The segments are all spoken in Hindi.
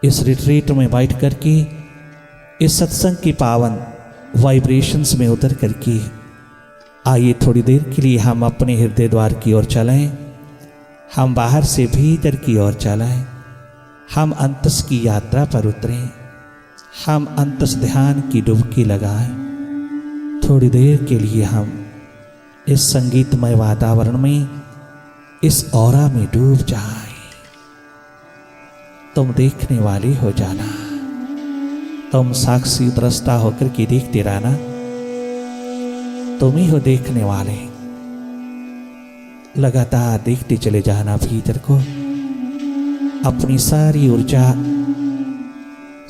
इस रिट्रीट में बैठ करके इस सत्संग की पावन वाइब्रेशंस में उतर करके आइए थोड़ी देर के लिए हम अपने हृदय द्वार की ओर चलें। हम बाहर से भीतर की ओर चलें। हम अंतस की यात्रा पर उतरें। हम अंतस ध्यान की डुबकी लगाएं। थोड़ी देर के लिए हम इस संगीतमय वातावरण में, इस ऑरा में डूब जाएं। तुम देखने वाले हो जाना। तुम साक्षी दृष्टा होकर के देखते रहना। तुम ही हो देखने वाले। लगातार देखते चले जाना भीतर को। अपनी सारी ऊर्जा,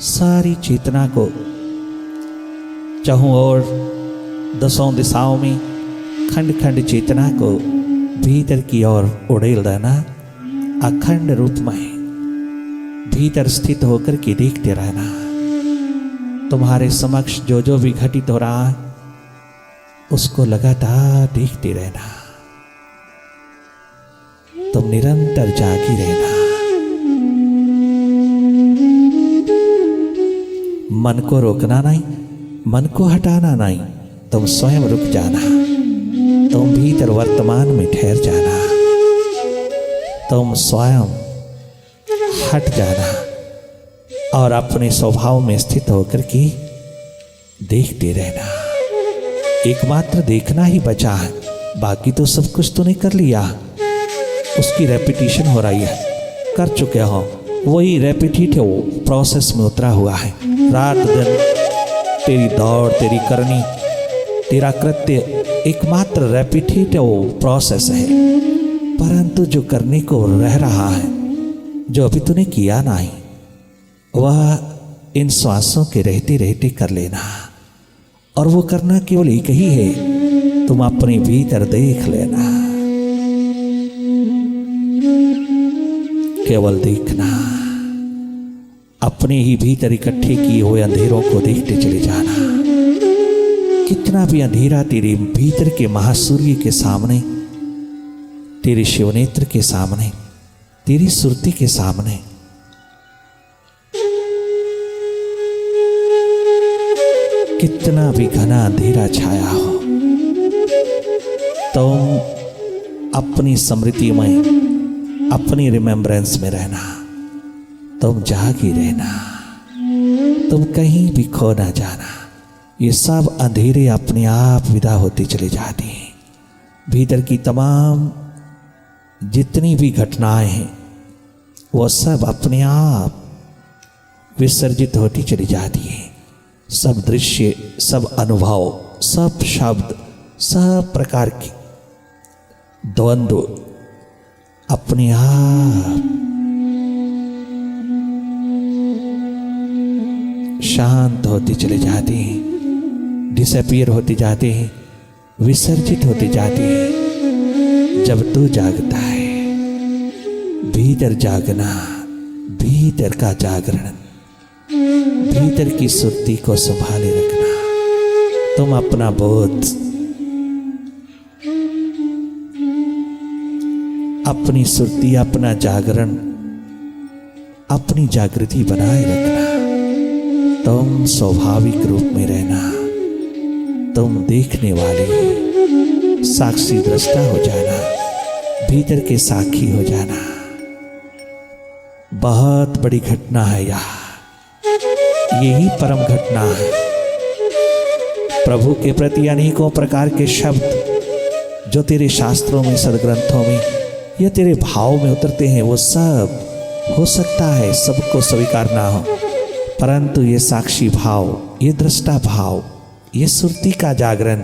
सारी चेतना को चारों ओर, दसों दिशाओं में खंड खंड चेतना को भीतर की ओर उड़ेल देना। अखंड रूप में भीतर स्थित होकर के देखते रहना। तुम्हारे समक्ष जो जो भी घटित हो रहा है उसको लगातार देखते रहना। तुम निरंतर जागी रहना। मन को रोकना नहीं, मन को हटाना नहीं। तुम स्वयं रुक जाना। तुम भीतर वर्तमान में ठहर जाना। तुम स्वयं हट जाना और अपने स्वभाव में स्थित होकर के देखते रहना। एकमात्र देखना ही बचा है, बाकी तो सब कुछ तूने कर लिया। उसकी रेपिटेशन हो रही है, कर चुके हो। वही रेपिटेटिव प्रोसेस में उतरा हुआ है। रात दिन तेरी दौड़, तेरी करनी, तेरा कृत्य एकमात्र रेपिटेटिव प्रोसेस है। परंतु जो करने को रह रहा है, जो अभी तूने किया नहीं, वह इन श्वासों के रहते रहते कर लेना। और वो करना केवल एक ही है, तुम अपने भीतर देख लेना। केवल देखना। अपने ही भीतर इकट्ठे किए हुए अंधेरों को देखते चले जाना। कितना भी अंधेरा तेरे भीतर के महासूर्य के सामने, तेरे शिवनेत्र के सामने, तेरी सुरती के सामने, कितना भी घना अंधेरा छाया हो, तुम अपनी स्मृति में, अपनी रिमेम्बरेंस में रहना। तुम जागी रहना। तुम कहीं भी खो ना जाना। ये सब अंधेरे अपने आप विदा होते चले जाते हैं। भीतर की तमाम जितनी भी घटनाएं हैं वो सब अपने आप विसर्जित होती चली जाती है। सब दृश्य, सब अनुभव, सब शब्द, सब प्रकार के द्वंद्व अपने आप शांत होते चले जाते हैं, डिसअपीयर होते जाते हैं, विसर्जित होते जाते हैं। जब तू जागता है, भीतर जागना, भीतर का जागरण, भीतर की सुरती को संभाले रखना। तुम अपना बोध, अपनी सुरती, अपना जागरण, अपनी जागृति बनाए रखना। तुम स्वाभाविक रूप में रहना। तुम देखने वाले साक्षी दृष्टा हो जाना, भीतर के साक्षी हो जाना। बहुत बड़ी घटना है यह। यही परम घटना है। प्रभु के प्रति अनेकों प्रकार के शब्द जो तेरे शास्त्रों में, सदग्रंथों में या तेरे भाव में उतरते हैं, वो सब हो सकता है सबको स्वीकार ना हो, परंतु ये साक्षी भाव, ये दृष्टा भाव, ये सुरती का जागरण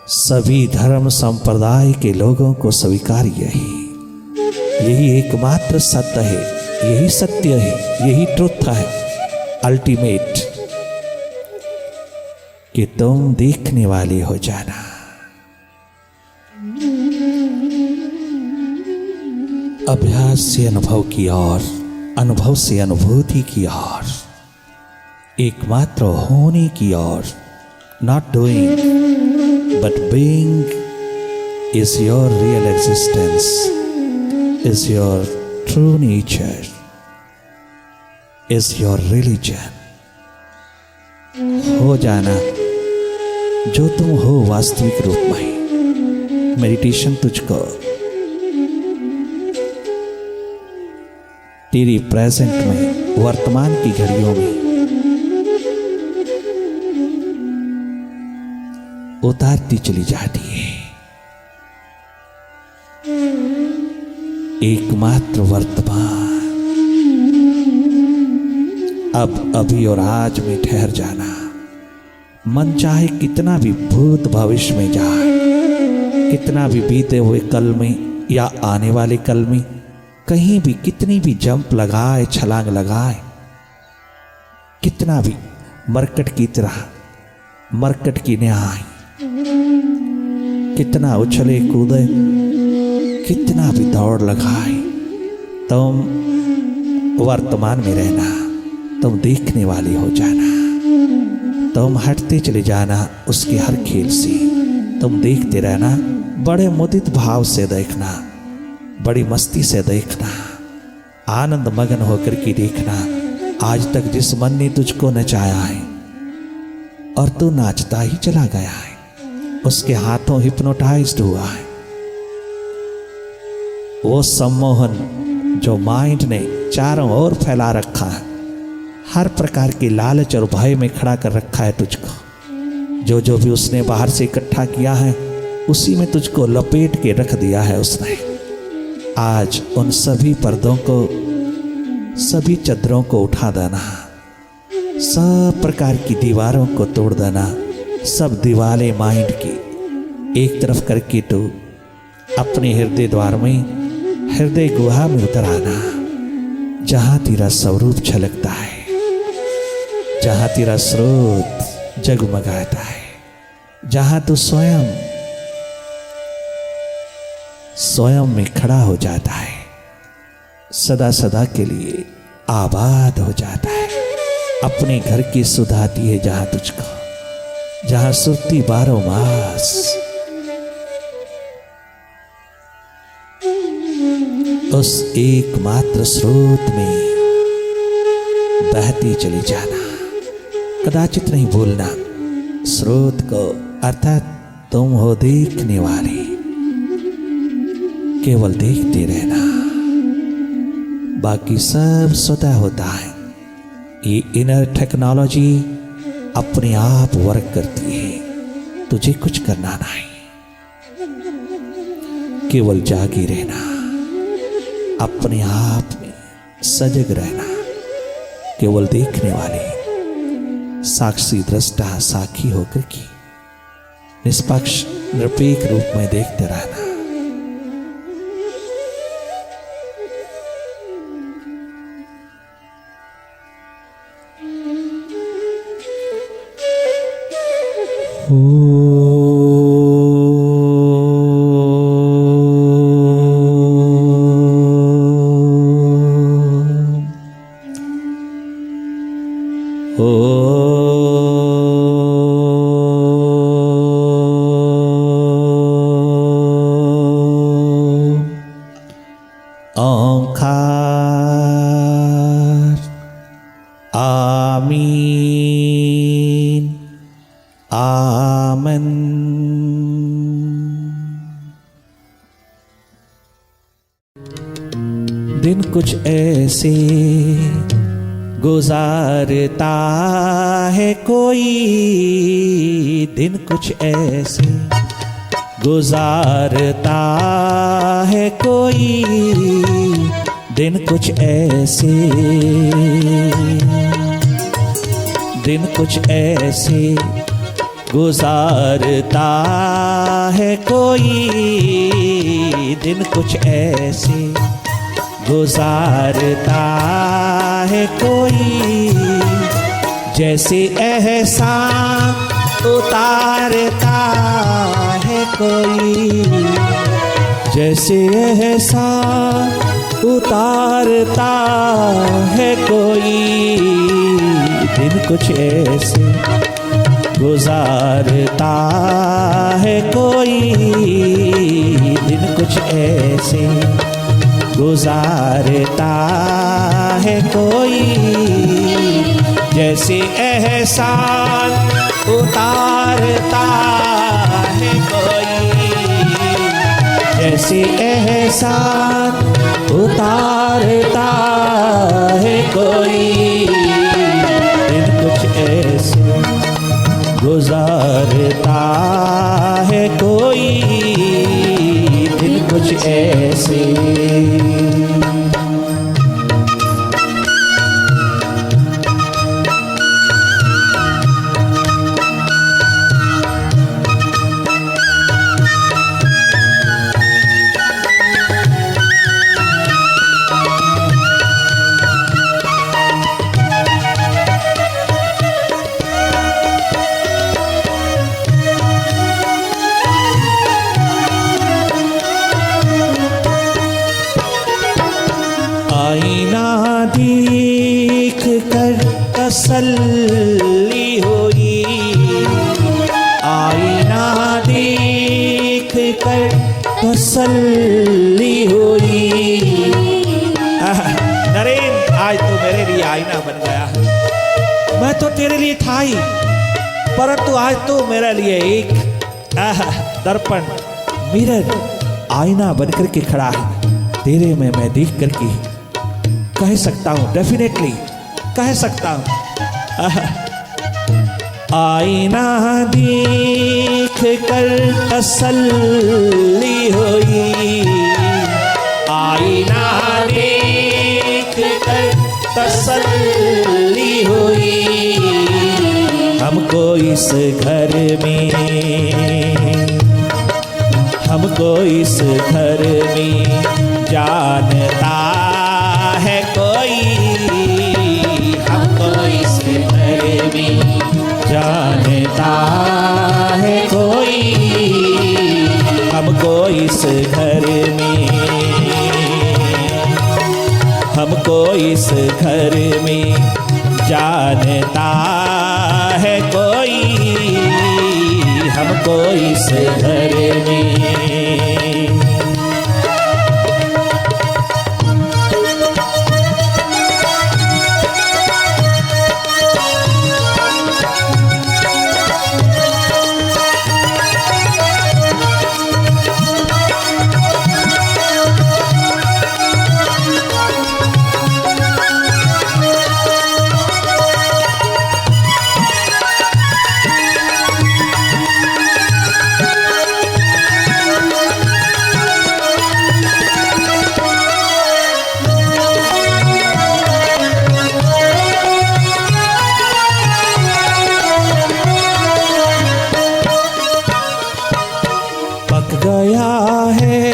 सभी धर्म संप्रदाय के लोगों को स्वीकार्य है। यही एकमात्र सत्य है, यही सत्य है, यही ट्रुथ है अल्टीमेट, कि तुम देखने वाले हो जाना। अभ्यास से अनुभव की ओर, अनुभव से अनुभूति की ओर, एकमात्र होने की ओर। Not doing, but being is your real existence, is your true nature. Is your religion. हो जाना जो तुम हो वास्तविक रूप में। मेडिटेशन तुझको तेरी प्रेजेंट में, वर्तमान की घड़ियों में उतारती चली जाती है। एकमात्र वर्तमान, अब, अभी और आज में ठहर जाना। मन चाहे कितना भी भूत भविष्य में जाए, कितना भी बीते हुए कल में या आने वाले कल में, कहीं भी कितनी भी जंप लगाए, छलांग लगाए, कितना भी मरकट की तरह, मरकट की न्याय, कितना उछले कूदे, कितना भी दौड़ लगाए, तुम वर्तमान में रहना। तुम देखने वाली हो जाना। तुम हटते चले जाना उसके हर खेल से। तुम देखते रहना, बड़े मुदित भाव से देखना, बड़ी मस्ती से देखना, आनंद मगन होकर के देखना। आज तक जिस मन ने तुझको नचाया है और तू नाचता ही चला गया है, उसके हाथों हिप्नोटाइज्ड हुआ है। वो सम्मोहन जो माइंड ने चारों ओर फैला रखा है, हर प्रकार के लालच और भय में खड़ा कर रखा है तुझको। जो भी उसने बाहर से इकट्ठा किया है, उसी में तुझको लपेट के रख दिया है उसने। आज उन सभी पर्दों को, सभी चद्दरों को उठा देना, सब प्रकार की दीवारों को तोड़ देना। सब दीवारें माइंड की एक तरफ करके तो अपने हृदय द्वार में, हृदय गुहा में उतर आना, जहां तेरा स्वरूप छलकता है, जहां तेरा स्रोत जगमगाता है, जहां तू स्वयं में खड़ा हो जाता है, सदा सदा के लिए आबाद हो जाता है। अपने घर की सुधाती है जहां तुझको, जहां सुरती 12 मास। उस एकमात्र स्रोत में बहती चली जाना। कदाचित नहीं भूलना स्रोत को, अर्थात तुम हो देखने वाले। केवल देखते रहना, बाकी सब स्वतः होता है। ये इनर टेक्नोलॉजी अपने आप वर्क करती है, तुझे कुछ करना नहीं। केवल जागे रहना, अपने आप में सजग रहना, केवल देखने वाले, साक्षी दृष्टा साखी होकर की निष्पक्ष निरपेक्ष रूप में देखते रहना। दिन कुछ ऐसे गुजारता है कोई, दिन कुछ ऐसे गुजारता है कोई, दिन कुछ ऐसे, दिन कुछ ऐसे गुजारता है कोई, दिन कुछ ऐसे गुजारता है कोई, जैसे एहसान उतारता है कोई, जैसे एहसान उतारता है कोई, दिन कुछ ऐसे गुजारता है कोई, दिन कुछ ऐसे गुजारता है कोई, जैसे एहसान उतारता है कोई, जैसे एहसान उतारता है कोई, दिन कुछ ऐसे गुजारता है कोई, दिन कुछ ऐसे। देख कर तसल्ली हुई, आईना देख कर तसल्ली हुई। नरेन, आज तो मेरे लिए आईना बन गया। मैं तो तेरे लिए था ही, परंतु आज तो मेरे लिए एक दर्पण, मिरर, आईना बनकर के खड़ा है। तेरे में मैं देख करके कह सकता हूं, डेफिनेटली कह सकता हूं। आईना देख कर तसल्ली हुई, आईना देख कर तसल्ली हुई। हमको इस घर में, हमको इस घर में जानता है कोई, हमको इस घर में जानता है कोई, हमको इस घर में, हमको इस घर में जानता है कोई, हमको इस घर में। गया है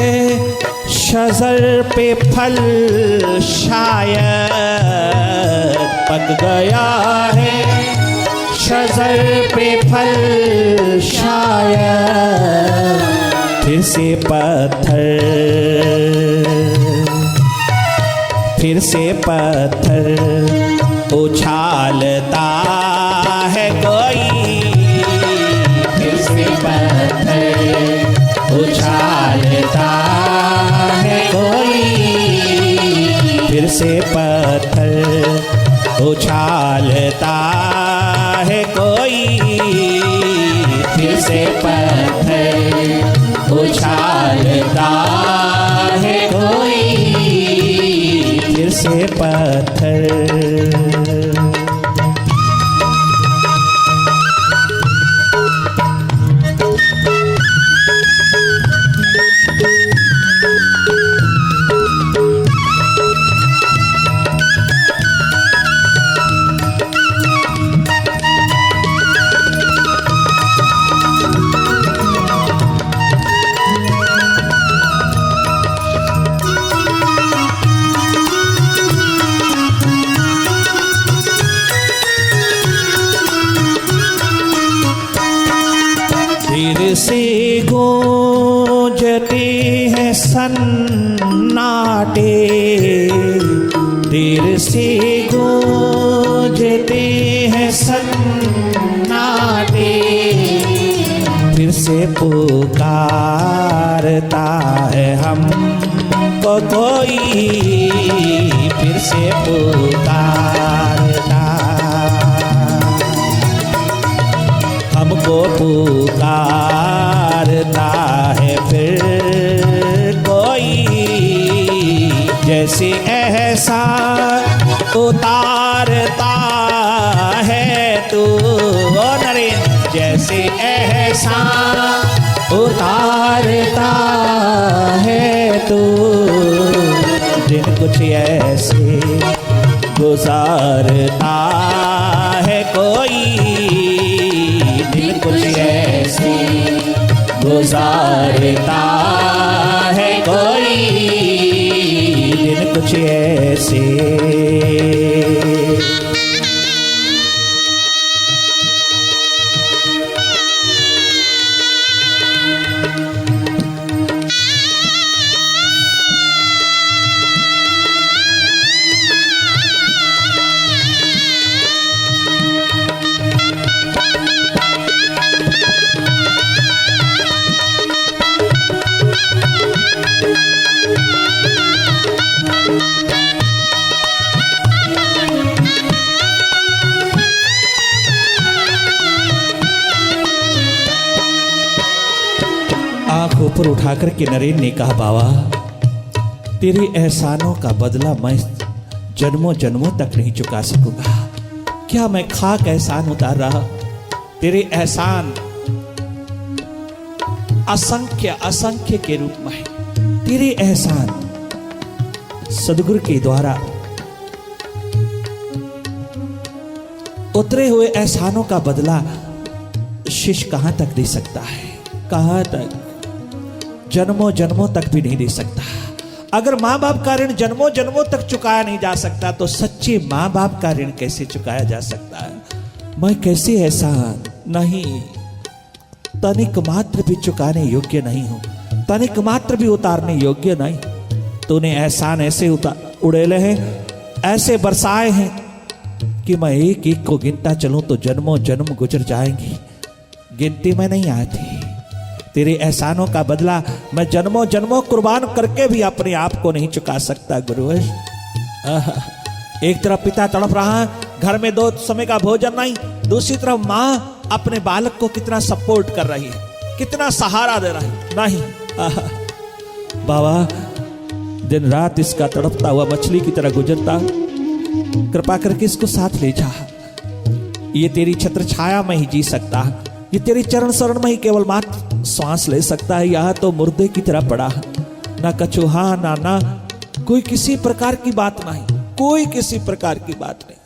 शजर पे फल शायद, पक गया है शजर पे फल शायद, फिर से पत्थर, फिर से पत्थर उछालता है कोई, फिर से पत्थर उछालता है कोई, फिर से पत्थर उछालता है कोई, फिर से पत्थर उछालता है कोई, फिर से पत्थर। फिर से गूंजते हैं सन्नाटे, देर से गूंजते हैं सन्नाटे, फिर से पुकारता है हमको कोई, फिर से पुकारता, हमको पुकारता है फिर कोई, जैसे एहसान उतारता है तू, ओ नरेन, जैसे एहसान उतारता है तू, दिन कुछ ऐसे गुजारता है कोई, दिन कुछ ऐसे गुजारता है कोई, दिन कुछ ऐसे। आंख ऊपर उठाकर के नरेन ने कहा, बाबा तेरे एहसानों का बदला मैं जन्मों जन्मों तक नहीं चुका सकूंगा। क्या मैं खाक एहसान उतार रहा? तेरे एहसान असंख्य असंख्य के रूप में है। तेरे एहसान सदगुरु के द्वारा उतरे हुए एहसानों का बदला शिष्य कहां तक दे सकता है? कहां तक? जन्मों जन्मों तक भी नहीं दे सकता। अगर माँ बाप का ऋण जन्मों जन्मों तक चुकाया नहीं जा सकता तो सच्चे माँ बाप का ऋण कैसे चुकाया जा सकता है? मैं कैसे एहसान नहीं, तनिक मात्र भी चुकाने योग्य नहीं हूं, तनिक मात्र भी उतारने योग्य नहीं। तूने एहसान ऐसे उड़ेले हैं, ऐसे बरसाए हैं कि मैं एक एक को गिनता चलूं तो जन्मों जन्म गुजर जाएंगी, गिनती में नहीं आती। तेरे एहसानों का बदला मैं जन्मों जन्मों कुर्बान करके भी अपने आप को नहीं चुका सकता गुरु। एक तरफ पिता तड़प रहा है, घर में 2 समय का भोजन नहीं, दूसरी तरफ माँ अपने बालक को कितना सपोर्ट कर रही है, कितना सहारा दे रही है। नहीं बाबा, दिन रात इसका तड़पता हुआ मछली की तरह गुजरता, कृपा करके इसको साथ ले जा। ये तेरी छत्र छाया में ही जी सकता है, ये तेरी चरण शरण में ही केवल मात्र श्वास ले सकता है। यहां तो मुर्दे की तरह पड़ा है, ना कछुहा ना कोई किसी प्रकार की बात नहीं, कोई किसी प्रकार की बात नहीं।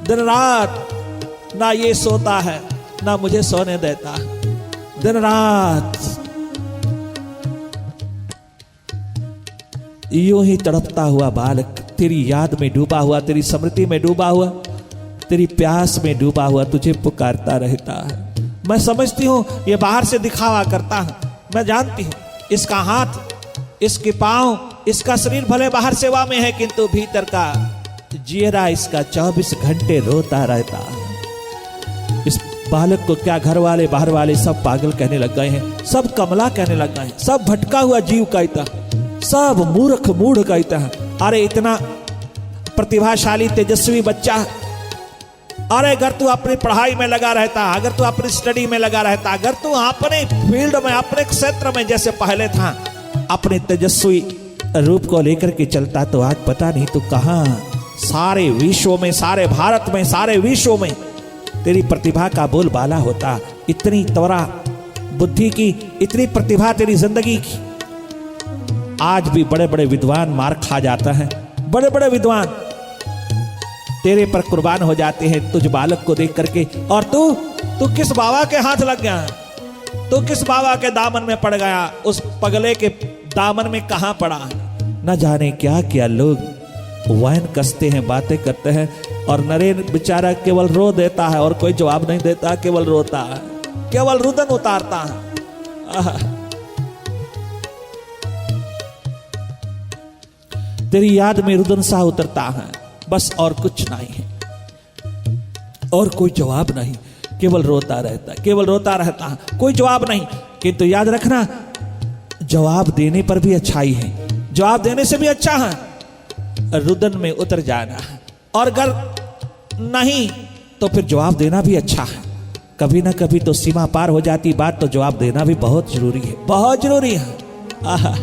दिन रात ना ये सोता है ना मुझे सोने देता, दिन रात यूं ही तड़पता हुआ बालक तेरी याद में डूबा हुआ, तेरी स्मृति में डूबा हुआ, तेरी प्यास में डूबा हुआ तुझे पुकारता रहता है। मैं समझती हूं ये बाहर से दिखावा करता है, मैं जानती हूं इसका हाथ, इसके पांव, इसका शरीर भले बाहर सेवा में है, किंतु भीतर का जियरा इसका 24 घंटे रोता रहता है। इस बालक को क्या घर वाले बाहर वाले सब पागल कहने लग गए हैं, सब कमला कहने लग गए हैं, सब भटका हुआ जीव कहता, सब मूर्ख मूढ़ कहता है। अरे इतना प्रतिभाशाली तेजस्वी बच्चा, अरे अगर तू अपनी पढ़ाई में लगा रहता, अगर तू अपनी स्टडी में लगा रहता, अगर तू अपने फील्ड में, अपने क्षेत्र में जैसे पहले था, अपने तेजस्वी रूप को लेकर के चलता, तो आज पता नहीं तू कहां सारे विश्व में, सारे भारत में, सारे विश्व में तेरी प्रतिभा का बोलबाला होता। इतनी त्वरा बुद्धि की, इतनी प्रतिभा तेरी जिंदगी की। आज भी बड़े बड़े विद्वान मार खा जाता है, बड़े बड़े विद्वान तेरे पर कुर्बान हो जाते हैं तुझ बालक को देख करके। और तू किस बाबा के हाथ लग गया, तू किस बाबा के दामन में पड़ गया, उस पगले के दामन में कहां पड़ा। न जाने क्या क्या लोग वैन कसते हैं, बातें करते हैं, और नरेन बेचारा केवल रो देता है और कोई जवाब नहीं देता, केवल रोता है, केवल रुदन उतारता है। तेरी याद में रुदन सा उतरता है, बस और कुछ नहीं है, और कोई जवाब नहीं, केवल रोता रहता, केवल रोता रहता है, कोई जवाब नहीं। किंतु याद रखना, जवाब देने पर भी अच्छाई है, जवाब देने से भी अच्छा है रुदन में उतर जाना, और अगर नहीं तो फिर जवाब देना भी अच्छा है। कभी ना कभी तो सीमा पार हो जाती बात, तो जवाब देना भी बहुत जरूरी है, बहुत जरूरी है। आहा।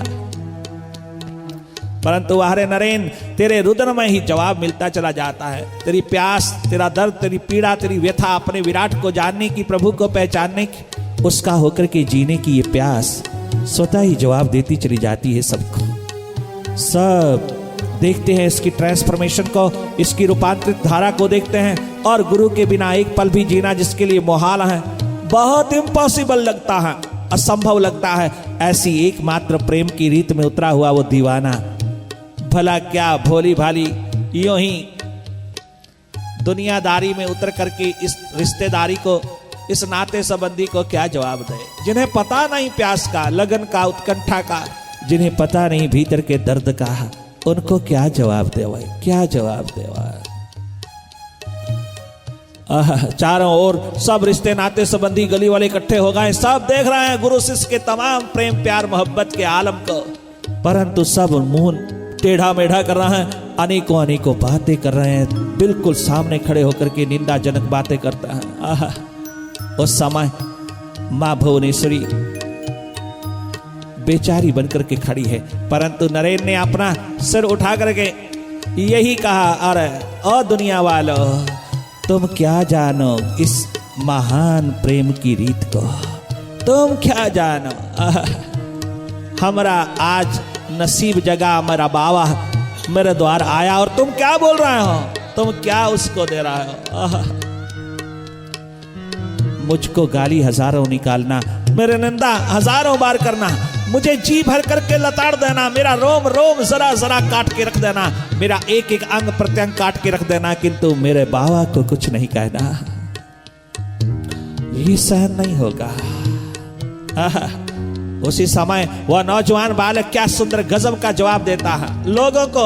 परंतु हरे नरेन, तेरे रुदन में ही जवाब मिलता चला जाता है। तेरी प्यास, तेरा दर्द, तेरी पीड़ा, तेरी व्यथा, अपने विराट को जानने की, प्रभु को पहचानने की, उसका होकर के जीने की ये प्यास स्वतः ही जवाब देती चली जाती है सबको। सब देखते हैं इसकी ट्रांसफॉर्मेशन को, इसकी रूपांतरित धारा को देखते हैं, और गुरु के बिना एक पल भी जीना जिसके लिए मुहाल है, बहुत इम्पॉसिबल लगता है, असंभव लगता है। ऐसी एकमात्र प्रेम की रीत में उतरा हुआ वो दीवाना भला क्या भोली भाली यूं ही दुनियादारी में उतर करके इस रिश्तेदारी को, इस नाते संबंधी को क्या जवाब दे, जिन्हें पता नहीं प्यास का, लगन का, उत्कंठा का, जिन्हें पता नहीं भीतर के दर्द का, उनको क्या जवाब दे भाई, क्या जवाब दे भाई। चारों ओर सब रिश्ते नाते संबंधी गली वाले इकट्ठे हो गए, सब देख रहे हैं गुरु शिष्य के तमाम प्रेम प्यार मोहब्बत के आलम को, परंतु सब मुंह टेढ़ा मेढ़ा कर रहे हैं, अनेकों अनेकों बातें कर रहे हैं, बिल्कुल सामने खड़े होकर के निंदाजनक बातें करता है। उस समय मां भुवनेश्वरी बेचारी बनकर के खड़ी है, परंतु नरेन ने अपना सिर उठा करके यही कहा, अरे ओ दुनिया वालों, तुम क्या जानो इस महान प्रेम की रीत को, तुम क्या जानो। हमारा आज नसीब जगा, मेरा बाबा मेरे द्वार आया, और तुम क्या बोल रहे हो, तुम क्या उसको दे रहे हो। मुझको गाली हजारों निकालना, मेरे निंदा हजारों बार करना, मुझे जी भर करके लताड़ देना, मेरा रोम रोम जरा जरा काट के रख देना, मेरा एक एक अंग प्रत्यंग काट के रख देना, किंतु मेरे बाबा को कुछ नहीं कहना, ये सहन नहीं होगा। उसी समय वह नौजवान बालक क्या सुंदर गजब का जवाब देता है लोगों को।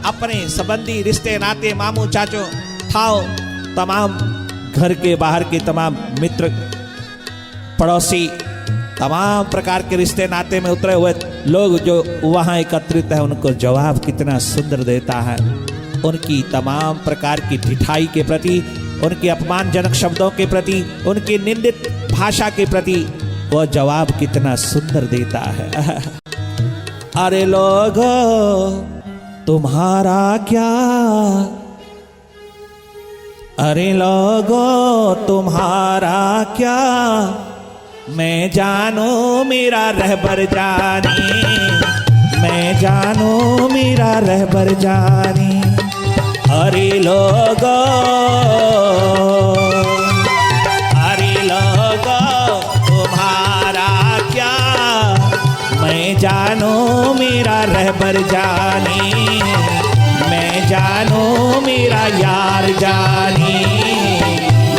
अपने संबंधी, रिश्ते नाते, मामू चाचो, थाओ, तमाम घर के बाहर के तमाम मित्र, पड़ोसी, तमाम प्रकार के रिश्ते नाते में उतरे हुए लोग जो वहां एकत्रित है, उनको जवाब कितना सुंदर देता है। उनकी तमाम प्रकार की ढिठाई के प्रति, उनके अपमानजनक शब्दों के प्रति, उनकी निंदित भाषा के प्रति वह जवाब कितना सुंदर देता है। अरे लोगों तुम्हारा क्या, अरे लोगों तुम्हारा क्या, मैं जानू मेरा रहबर जानी, मैं जानू मेरा रहबर जानी। अरे लोगों, अरे लोगों तुम्हारा क्या, मैं जानू मेरा रहबर जानी, मैं जानू मेरा यार जानी,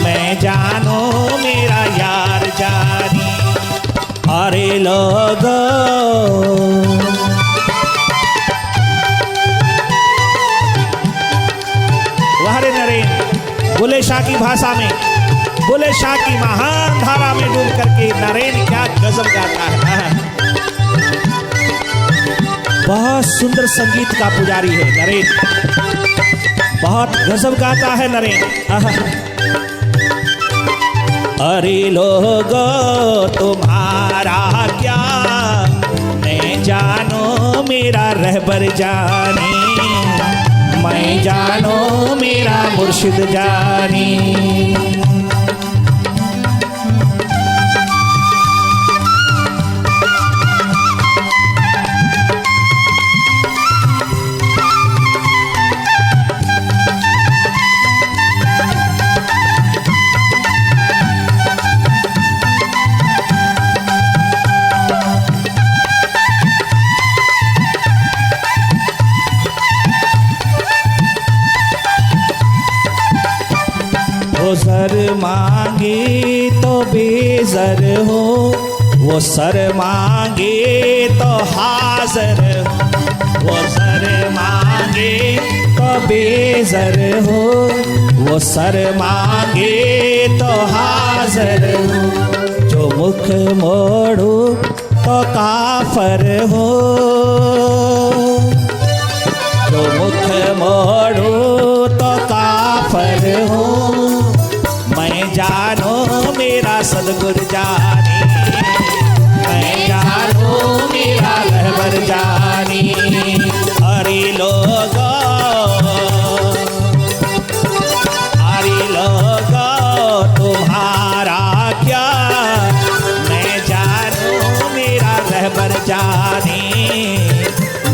मैं जानू मेरा यार जानी। अरे लोगों, वाहरे नरेन बुले शाह की भाषा में, बुले शाह की महान धारा में डूब करके नरेन क्या गजब गाता है। बहुत सुंदर संगीत का पुजारी है नरेन, बहुत गजब गाता है नरेन। अरे लोगों तुम्हारा क्या, मैं जानू मेरा रहबर जानी, मैं जानू मेरा मुर्शिद जानी। वो सर मांगे तो बेजर हो, वो सर मांगे तो हाजिर हो, वो सर मांगे तो बेजर हो, वो सर मांगे तो हाजिर हो। जो मुख मोड़ू तो काफर हो, जो मुख मोड़ू तो काफर हो। मैं जानो मेरा सदगुरु जानी, मैं जानो मेरा रहबर जानी। हरि लोगो तुम्हारा क्या, मैं जानो मेरा रहबर जानी,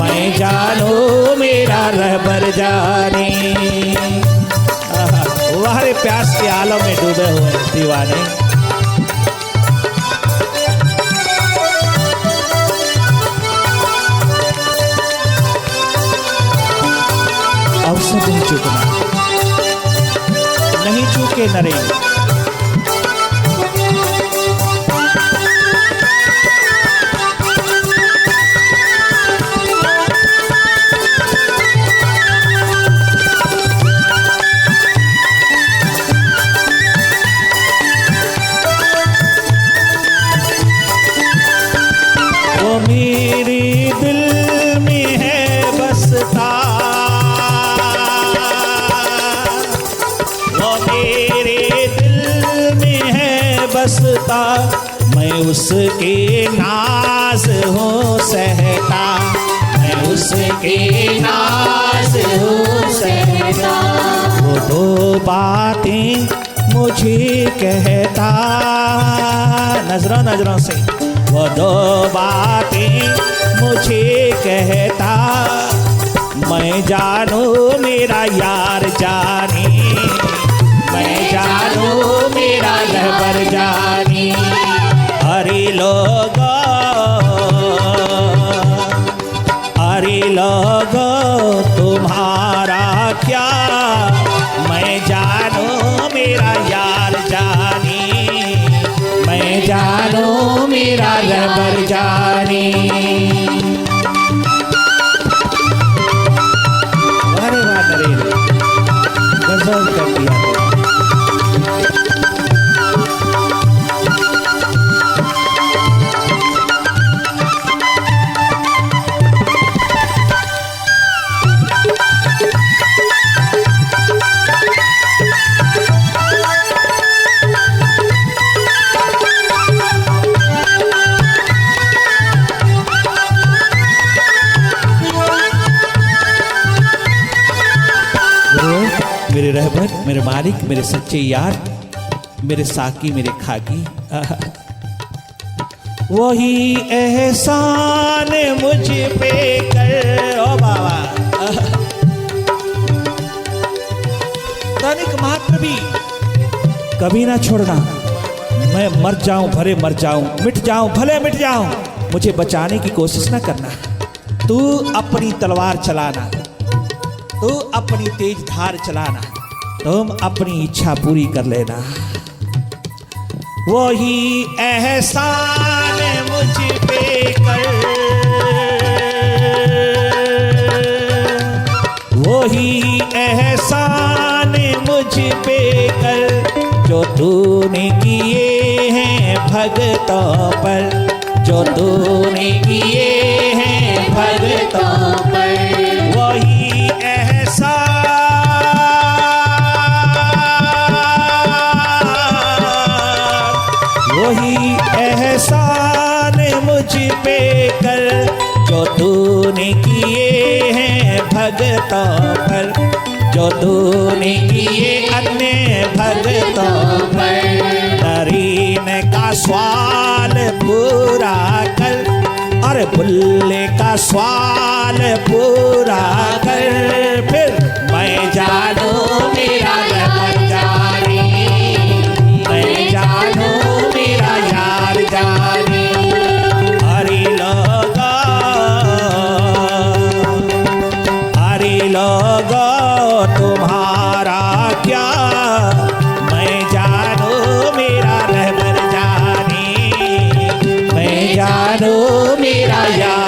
मैं जानो मेरा रहबर जानी। वह प्यास के आलम में डूबे हुए दीवाने। अवसर नहीं चूकना, नहीं चूके नरेंद्र। वो मेरे दिल में है बसता, वो मेरे दिल में है बसता। मैं उसके नाज हूँ सहता, मैं उसके नाज हूँ सहता। वो दो बातें मुझे कहता, नजरों नजरों से वो दो बातें मुझे कहता। मैं जानू मेरा यार जानी, मैं जानू मेरा रहबर जानी। हरि लोगो तुम्हारा क्या, मैं जानू मेरा यार जानी, मैं जानू मेरा रहबर जानी। अरे वाह नरेंद्र, गजब कर दिया। मेरे रहबर, मेरे मालिक, मेरे सच्चे यार, मेरे साकी, मेरे खाकी। वही एहसान मुझ पे कर, ओ बाबा। तनिक मात्र भी कभी ना छोड़ना। मैं मर जाऊं भले मर जाऊं, मिट जाऊं भले मिट जाऊं, मुझे बचाने की कोशिश ना करना। तू अपनी तलवार चलाना, तू अपनी तेज धार चलाना, तुम अपनी इच्छा पूरी कर लेना। वही एहसान मुझ पे कर, वही एहसान मुझ पे कर, जो तूने किए हैं भगतों पर, जो तूने किए हैं भगतों पर। वही वही एहसान मुझ पे कर, जो तूने किए हैं भगतों पर, जो तूने किए अन्य भगतों पर। नरीन का सवाल पूरा कर, और बुल्ले का सवाल पूरा कर। फिर मैं जानू मेरा रहबर जानी, मैं जानू मेरा यार जानी। हरि लोगो तुम्हारा क्या, मैं जानू मेरा रहबर जानी, मैं जानू मेरा यार